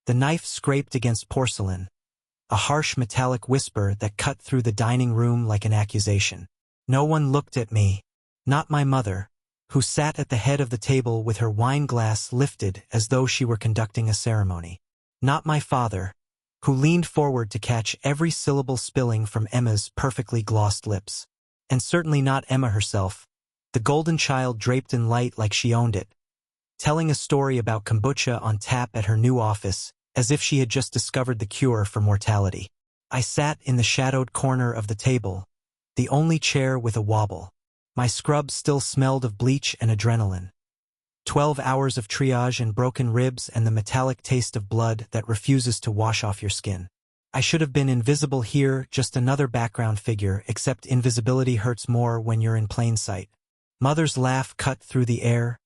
The knife scraped against porcelain, a harsh metallic whisper that cut through the dining room like an accusation. No one looked at me. Not my mother, who sat at the head of the table with her wine glass lifted as though she were conducting a ceremony. Not my father, who leaned forward to catch every syllable spilling from Emma's perfectly glossed lips. And certainly not Emma herself, the golden child draped in light like she owned it, telling a story about kombucha on tap at her new office, as if she had just discovered the cure for mortality. I sat in the shadowed corner of the table, the only chair with a wobble. My scrub still smelled of bleach and adrenaline. 12 hours of triage and broken ribs and the metallic taste of blood that refuses to wash off your skin. I should have been invisible here, just another background figure, except invisibility hurts more when you're in plain sight. Mother's laugh cut through the air,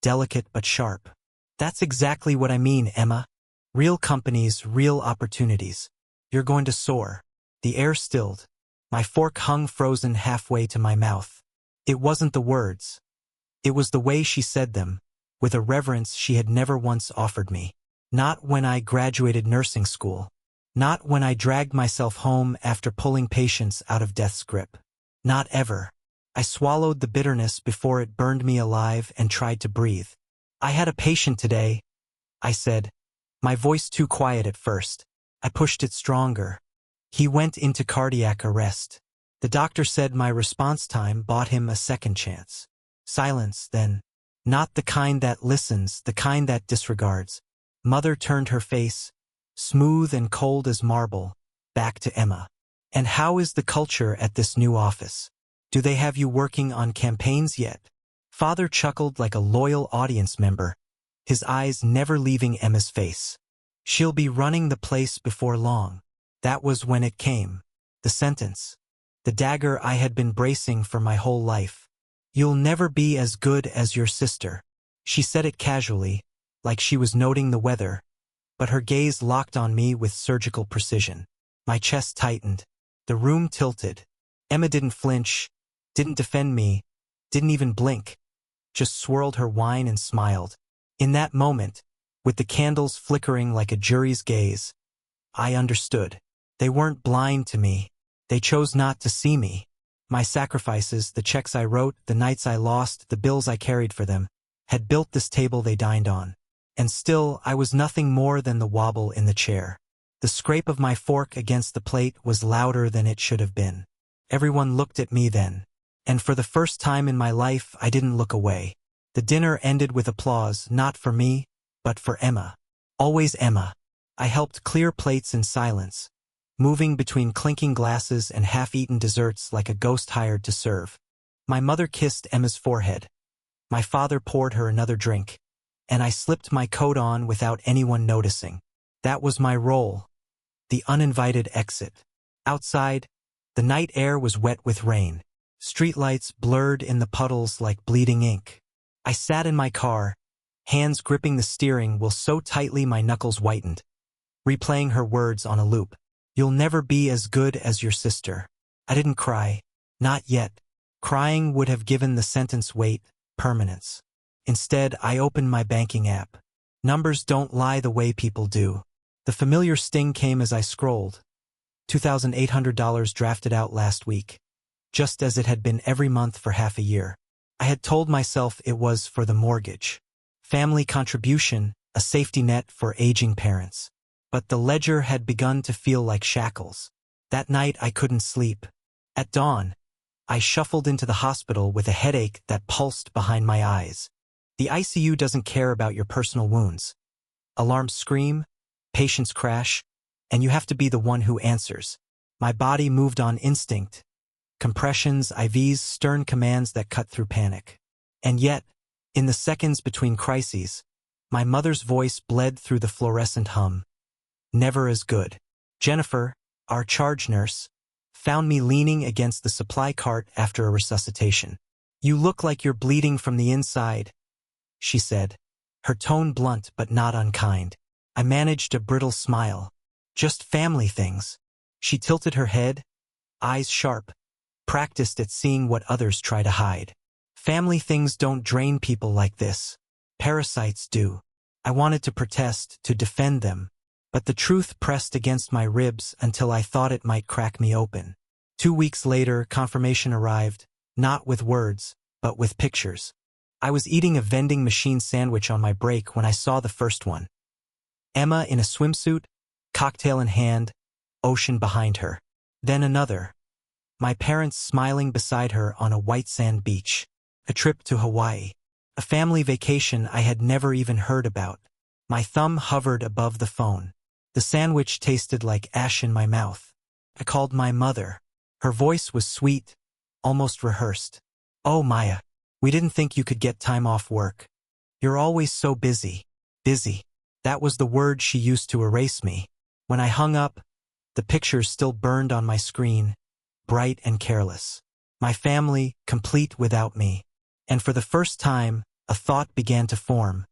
delicate but sharp. That's exactly what I mean, Emma. Real companies, real opportunities. You're going to soar. The air stilled. My fork hung frozen halfway to my mouth. It wasn't the words. It was the way she said them, with a reverence she had never once offered me. Not when I graduated nursing school. Not when I dragged myself home after pulling patients out of death's grip. Not ever. I swallowed the bitterness before it burned me alive and tried to breathe. I had a patient today, I said, my voice too quiet at first. I pushed it stronger. He went into cardiac arrest. The doctor said my response time bought him a second chance. Silence, then. Not the kind that listens, the kind that disregards. Mother turned her face, smooth and cold as marble, back to Emma. And how is the culture at this new office? Do they have you working on campaigns yet? Father chuckled like a loyal audience member, his eyes never leaving Emma's face. She'll be running the place before long. That was when it came. The sentence. The dagger I had been bracing for my whole life. You'll never be as good as your sister. She said it casually, like she was noting the weather, but her gaze locked on me with surgical precision. My chest tightened. The room tilted. Emma didn't flinch, didn't defend me, didn't even blink, just swirled her wine and smiled. In that moment, with the candles flickering like a jury's gaze, I understood. They weren't blind to me. They chose not to see me. My sacrifices, the checks I wrote, the nights I lost, the bills I carried for them, had built this table they dined on. And still, I was nothing more than the wobble in the chair. The scrape of my fork against the plate was louder than it should have been. Everyone looked at me then. And for the first time in my life, I didn't look away. The dinner ended with applause, not for me, but for Emma. Always Emma. I helped clear plates in silence, moving between clinking glasses and half-eaten desserts like a ghost hired to serve. My mother kissed Emma's forehead. My father poured her another drink, and I slipped my coat on without anyone noticing. That was my role. The uninvited exit. Outside, the night air was wet with rain. Streetlights blurred in the puddles like bleeding ink. I sat in my car, hands gripping the steering wheel so tightly my knuckles whitened, replaying her words on a loop. You'll never be as good as your sister. I didn't cry. Not yet. Crying would have given the sentence weight, permanence. Instead, I opened my banking app. Numbers don't lie the way people do. The familiar sting came as I scrolled. $2,800 drafted out last week, just as it had been every month for half a year. I had told myself it was for the mortgage. Family contribution, a safety net for aging parents. But the ledger had begun to feel like shackles. That night I couldn't sleep. At dawn, I shuffled into the hospital with a headache that pulsed behind my eyes. The ICU doesn't care about your personal wounds. Alarms scream, patients crash, and you have to be the one who answers. My body moved on instinct. Compressions, IVs, stern commands that cut through panic. And yet, in the seconds between crises, my mother's voice bled through the fluorescent hum. Never as good. Jennifer, our charge nurse, found me leaning against the supply cart after a resuscitation. You look like you're bleeding from the inside, she said, her tone blunt but not unkind. I managed a brittle smile. Just family things. She tilted her head, eyes sharp, practiced at seeing what others try to hide. Family things don't drain people like this. Parasites do. I wanted to protest, to defend them, but the truth pressed against my ribs until I thought it might crack me open. 2 weeks later, confirmation arrived, not with words, but with pictures. I was eating a vending machine sandwich on my break when I saw the first one. Emma in a swimsuit, cocktail in hand, ocean behind her. Then another. My parents smiling beside her on a white sand beach. A trip to Hawaii. A family vacation I had never even heard about. My thumb hovered above the phone. The sandwich tasted like ash in my mouth. I called my mother. Her voice was sweet, almost rehearsed. "Oh, Maya, we didn't think you could get time off work. You're always so busy." Busy. That was the word she used to erase me. When I hung up, the pictures still burned on my screen, bright and careless. My family, complete without me. And for the first time, a thought began to form.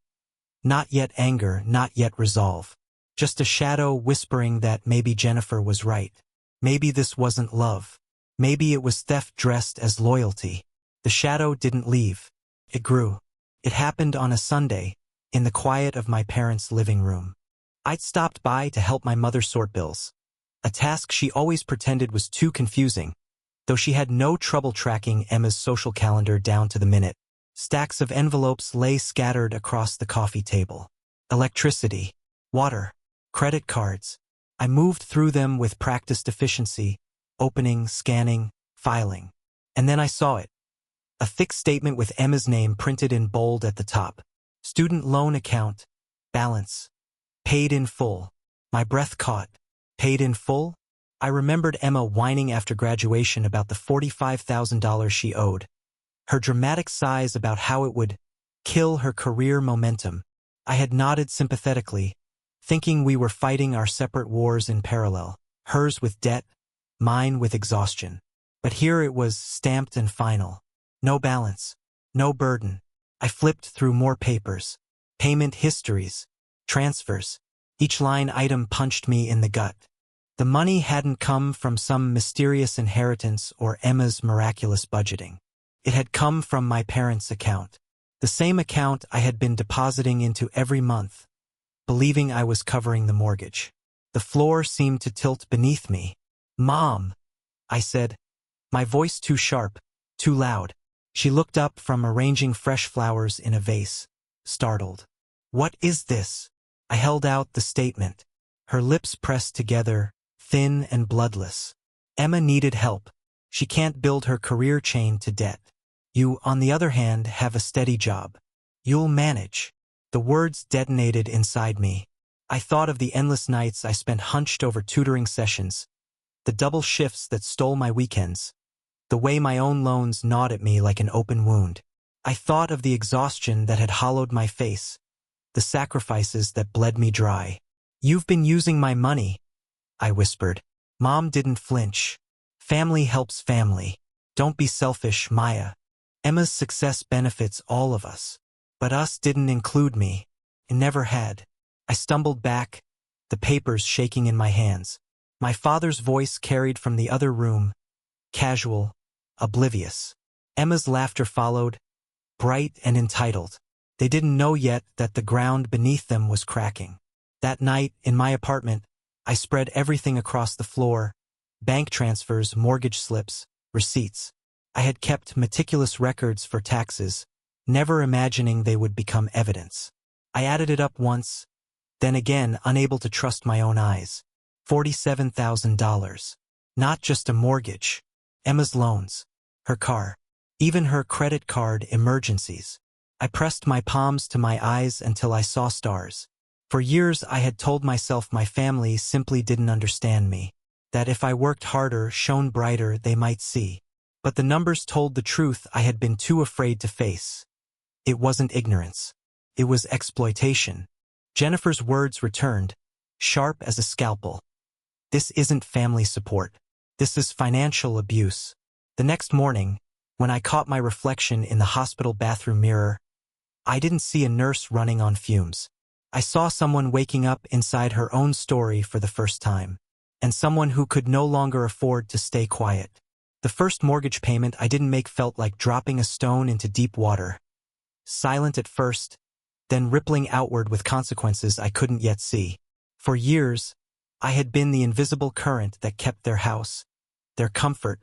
Not yet anger, not yet resolve. Just a shadow whispering that maybe Jennifer was right. Maybe this wasn't love. Maybe it was theft dressed as loyalty. The shadow didn't leave. It grew. It happened on a Sunday, in the quiet of my parents' living room. I'd stopped by to help my mother sort bills. A task she always pretended was too confusing, though she had no trouble tracking Emma's social calendar down to the minute. Stacks of envelopes lay scattered across the coffee table. Electricity, water, credit cards. I moved through them with practiced efficiency, opening, scanning, filing. And then I saw it. A thick statement with Emma's name printed in bold at the top. Student loan account, balance, paid in full. My breath caught. Paid in full? I remembered Emma whining after graduation about the $45,000 she owed. Her dramatic sighs about how it would kill her career momentum. I had nodded sympathetically, thinking we were fighting our separate wars in parallel, hers with debt, mine with exhaustion. But here it was, stamped and final. No balance, no burden. I flipped through more papers. Payment histories, transfers. Each line item punched me in the gut. The money hadn't come from some mysterious inheritance or Emma's miraculous budgeting. It had come from my parents' account. The same account I had been depositing into every month, believing I was covering the mortgage. The floor seemed to tilt beneath me. "Mom," I said, my voice too sharp, too loud. She looked up from arranging fresh flowers in a vase, startled. "What is this?" I held out the statement. Her lips pressed together, thin and bloodless. "Emma needed help. She can't build her career chain to debt. You, on the other hand, have a steady job. You'll manage." The words detonated inside me. I thought of the endless nights I spent hunched over tutoring sessions, the double shifts that stole my weekends, the way my own loans gnawed at me like an open wound. I thought of the exhaustion that had hollowed my face, the sacrifices that bled me dry. "You've been using my money," I whispered. Mom didn't flinch. "Family helps family. Don't be selfish, Maya. Emma's success benefits all of us. But us didn't include me. It never had." I stumbled back, the papers shaking in my hands. My father's voice carried from the other room, casual, oblivious. Emma's laughter followed, bright and entitled. They didn't know yet that the ground beneath them was cracking. That night, in my apartment, I spread everything across the floor: bank transfers, mortgage slips, receipts. I had kept meticulous records for taxes, never imagining they would become evidence. I added it up once, then again, unable to trust my own eyes. $47,000. Not just a mortgage. Emma's loans, her car, even her credit card emergencies. I pressed my palms to my eyes until I saw stars. For years I had told myself my family simply didn't understand me, that if I worked harder, shone brighter, they might see. But the numbers told the truth I had been too afraid to face. It wasn't ignorance. It was exploitation. Jennifer's words returned, sharp as a scalpel. "This isn't family support. This is financial abuse." The next morning, when I caught my reflection in the hospital bathroom mirror, I didn't see a nurse running on fumes. I saw someone waking up inside her own story for the first time, and someone who could no longer afford to stay quiet. The first mortgage payment I didn't make felt like dropping a stone into deep water. Silent at first, then rippling outward with consequences I couldn't yet see. For years, I had been the invisible current that kept their house, their comfort,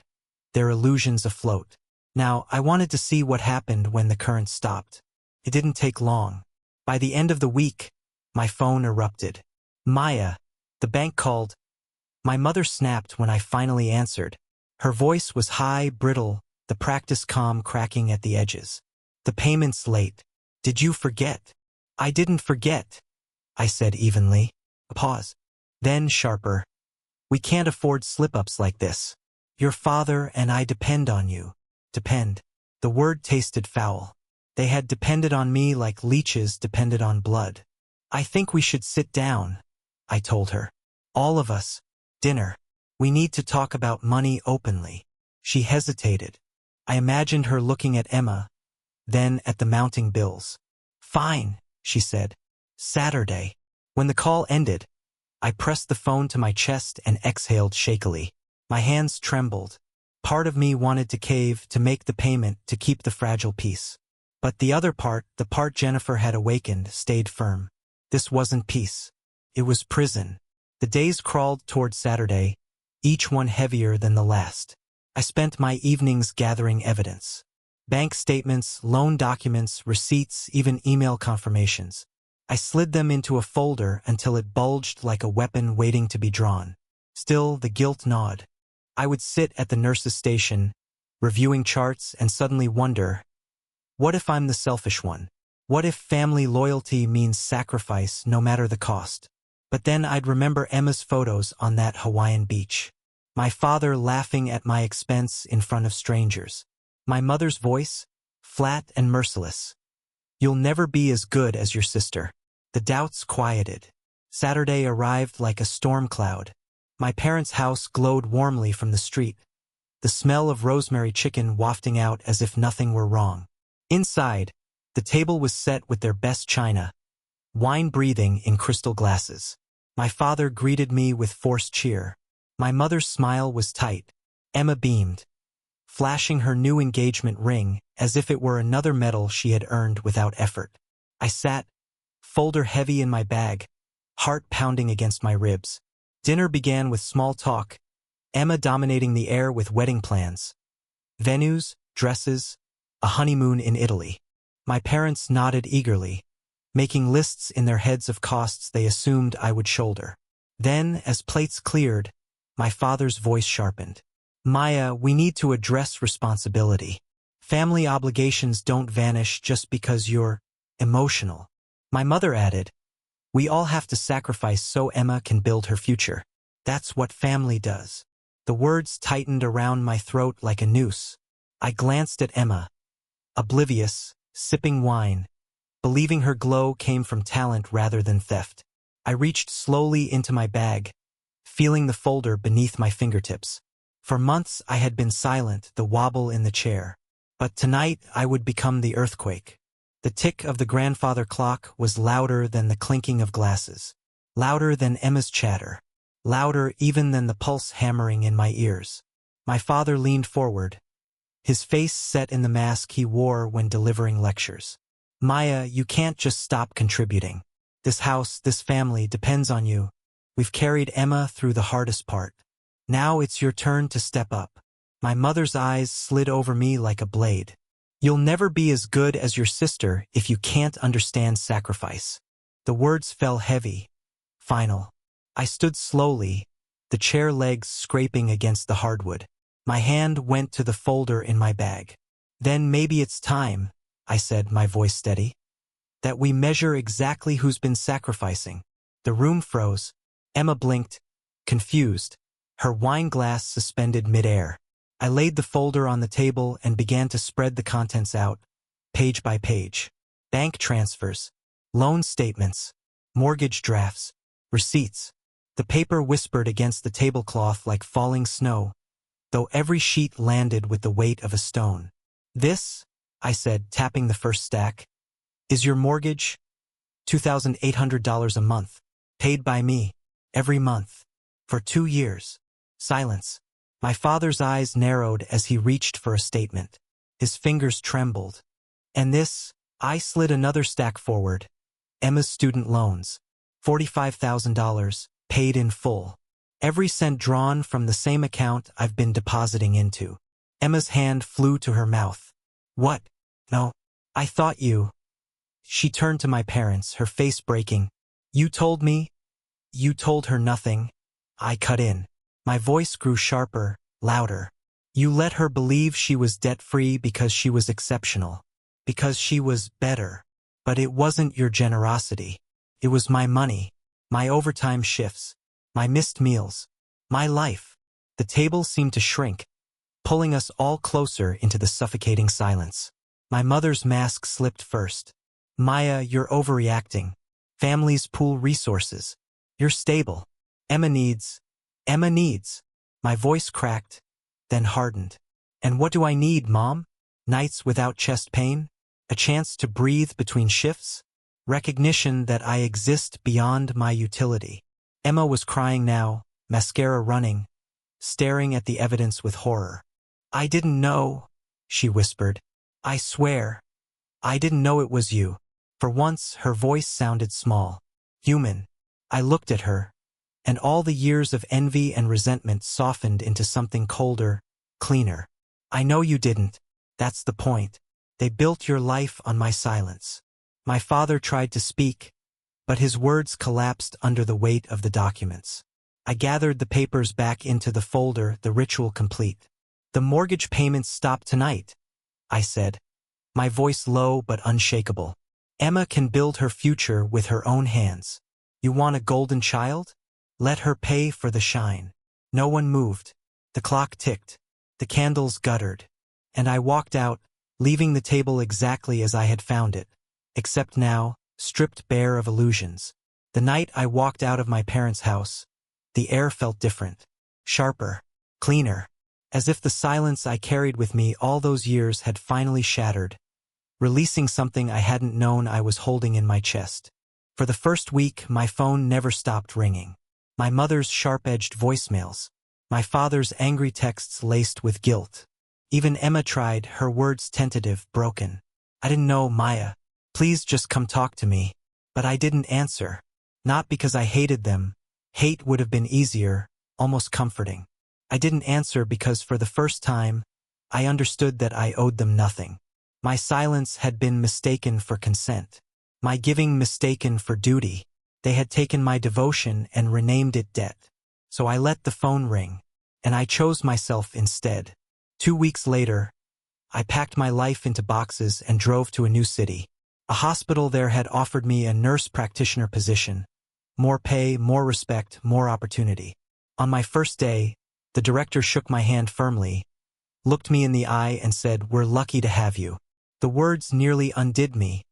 their illusions afloat. Now, I wanted to see what happened when the current stopped. It didn't take long. By the end of the week, my phone erupted. "Maya, the bank called." My mother snapped when I finally answered. Her voice was high, brittle, the practice calm cracking at the edges. "The payment's late. Did you forget?" "I didn't forget," I said evenly. A pause. Then sharper. "We can't afford slip-ups like this. Your father and I depend on you." Depend. The word tasted foul. They had depended on me like leeches depended on blood. "I think we should sit down," I told her. "All of us. Dinner. We need to talk about money openly." She hesitated. I imagined her looking at Emma, then at the mounting bills. "Fine," she said. "Saturday." When the call ended, I pressed the phone to my chest and exhaled shakily. My hands trembled. Part of me wanted to cave, to make the payment, to keep the fragile peace. But the other part, the part Jennifer had awakened, stayed firm. This wasn't peace. It was prison. The days crawled toward Saturday, each one heavier than the last. I spent my evenings gathering evidence. Bank statements, loan documents, receipts, even email confirmations. I slid them into a folder until it bulged like a weapon waiting to be drawn. Still, the guilt gnawed. I would sit at the nurse's station, reviewing charts, and suddenly wonder, what if I'm the selfish one? What if family loyalty means sacrifice no matter the cost? But then I'd remember Emma's photos on that Hawaiian beach. My father laughing at my expense in front of strangers. My mother's voice, flat and merciless. "You'll never be as good as your sister." The doubts quieted. Saturday arrived like a storm cloud. My parents' house glowed warmly from the street, the smell of rosemary chicken wafting out as if nothing were wrong. Inside, the table was set with their best china, wine breathing in crystal glasses. My father greeted me with forced cheer. My mother's smile was tight. Emma beamed, flashing her new engagement ring as if it were another medal she had earned without effort. I sat, folder heavy in my bag, heart pounding against my ribs. Dinner began with small talk, Emma dominating the air with wedding plans. Venues, dresses, a honeymoon in Italy. My parents nodded eagerly, making lists in their heads of costs they assumed I would shoulder. Then, as plates cleared, my father's voice sharpened. "Maya, we need to address responsibility. Family obligations don't vanish just because you're emotional." My mother added, "We all have to sacrifice so Emma can build her future. That's what family does." The words tightened around my throat like a noose. I glanced at Emma, oblivious, sipping wine, believing her glow came from talent rather than theft. I reached slowly into my bag, feeling the folder beneath my fingertips. For months I had been silent, the wobble in the chair. But tonight I would become the earthquake. The tick of the grandfather clock was louder than the clinking of glasses, louder than Emma's chatter, louder even than the pulse hammering in my ears. My father leaned forward, his face set in the mask he wore when delivering lectures. "Maya, you can't just stop contributing. This house, this family depends on you. We've carried Emma through the hardest part. Now it's your turn to step up." My mother's eyes slid over me like a blade. "You'll never be as good as your sister if you can't understand sacrifice." The words fell heavy, final. I stood slowly, the chair legs scraping against the hardwood. My hand went to the folder in my bag. "Then maybe it's time," I said, my voice steady, "that we measure exactly who's been sacrificing." The room froze. Emma blinked, confused, her wine glass suspended midair. I laid the folder on the table and began to spread the contents out, page by page. Bank transfers, loan statements, mortgage drafts, receipts. The paper whispered against the tablecloth like falling snow, though every sheet landed with the weight of a stone. "This," I said, tapping the first stack, "is your mortgage, $2,800 a month, paid by me, every month, for 2 years." Silence. My father's eyes narrowed as he reached for a statement. His fingers trembled. "And this," I slid another stack forward, Emma's student loans. $45,000, paid in full. Every cent drawn from the same account I've been depositing into. Emma's hand flew to her mouth. What? No. I thought you. She turned to my parents, her face breaking. You told me? You told her nothing. I cut in. My voice grew sharper, louder. You let her believe she was debt-free because she was exceptional. Because she was better. But it wasn't your generosity. It was my money. My overtime shifts. My missed meals. My life. The table seemed to shrink, pulling us all closer into the suffocating silence. My mother's mask slipped first. Maya, you're overreacting. Families pool resources. You're stable. Emma needs. My voice cracked, then hardened. And what do I need, Mom? Nights without chest pain? A chance to breathe between shifts? Recognition that I exist beyond my utility. Emma was crying now, mascara running, staring at the evidence with horror. I didn't know, she whispered. I swear. I didn't know it was you. For once, her voice sounded small, human. I looked at her, and all the years of envy and resentment softened into something colder, cleaner. I know you didn't. That's the point. They built your life on my silence. My father tried to speak, but his words collapsed under the weight of the documents. I gathered the papers back into the folder, the ritual complete. The mortgage payments stop tonight, I said, my voice low but unshakable. Emma can build her future with her own hands. You want a golden child? Let her pay for the shine. No one moved. The clock ticked. The candles guttered. And I walked out, leaving the table exactly as I had found it, except now, stripped bare of illusions. The night I walked out of my parents' house, the air felt different, sharper, cleaner, as if the silence I carried with me all those years had finally shattered, releasing something I hadn't known I was holding in my chest. For the first week, my phone never stopped ringing. My mother's sharp-edged voicemails, my father's angry texts laced with guilt. Even Emma tried, her words tentative, broken. I didn't know, Maya. Please just come talk to me. But I didn't answer. Not because I hated them. Hate would have been easier, almost comforting. I didn't answer because for the first time, I understood that I owed them nothing. My silence had been mistaken for consent. My giving mistaken for duty. They had taken my devotion and renamed it debt. So I let the phone ring, and I chose myself instead. 2 weeks later, I packed my life into boxes and drove to a new city. A hospital there had offered me a nurse practitioner position. More pay, more respect, more opportunity. On my first day, the director shook my hand firmly, looked me in the eye and said, "We're lucky to have you." The words nearly undid me,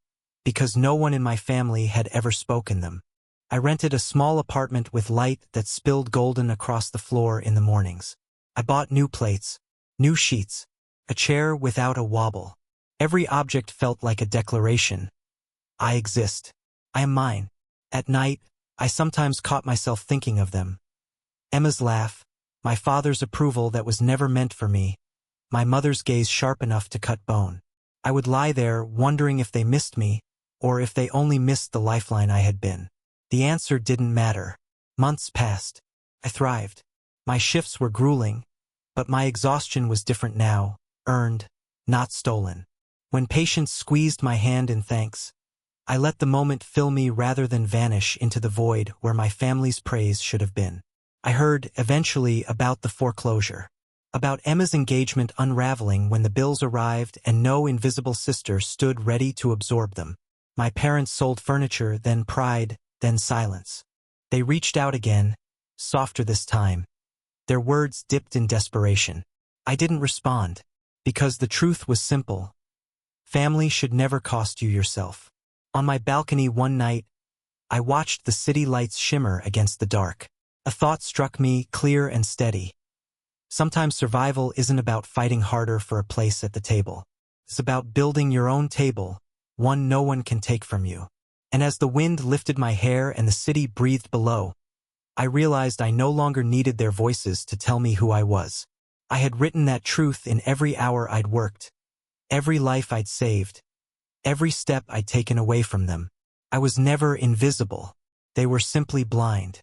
because no one in my family had ever spoken them. I rented a small apartment with light that spilled golden across the floor in the mornings. I bought new plates, new sheets, a chair without a wobble. Every object felt like a declaration. I exist. I am mine. At night, I sometimes caught myself thinking of them. Emma's laugh, my father's approval that was never meant for me, my mother's gaze sharp enough to cut bone. I would lie there wondering if they missed me, or if they only missed the lifeline I had been. The answer didn't matter. Months passed. I thrived. My shifts were grueling, but my exhaustion was different now, earned, not stolen. When patience squeezed my hand in thanks, I let the moment fill me rather than vanish into the void where my family's praise should have been. I heard, eventually, about the foreclosure. About Emma's engagement unraveling when the bills arrived and no invisible sister stood ready to absorb them. My parents sold furniture, then pride, then silence. They reached out again, softer this time. Their words dipped in desperation. I didn't respond, because the truth was simple. Family should never cost you yourself. On my balcony one night, I watched the city lights shimmer against the dark. A thought struck me, clear and steady. Sometimes survival isn't about fighting harder for a place at the table. It's about building your own table, one no one can take from you. And as the wind lifted my hair and the city breathed below, I realized I no longer needed their voices to tell me who I was. I had written that truth in every hour I'd worked, every life I'd saved, every step I'd taken away from them. I was never invisible. They were simply blind.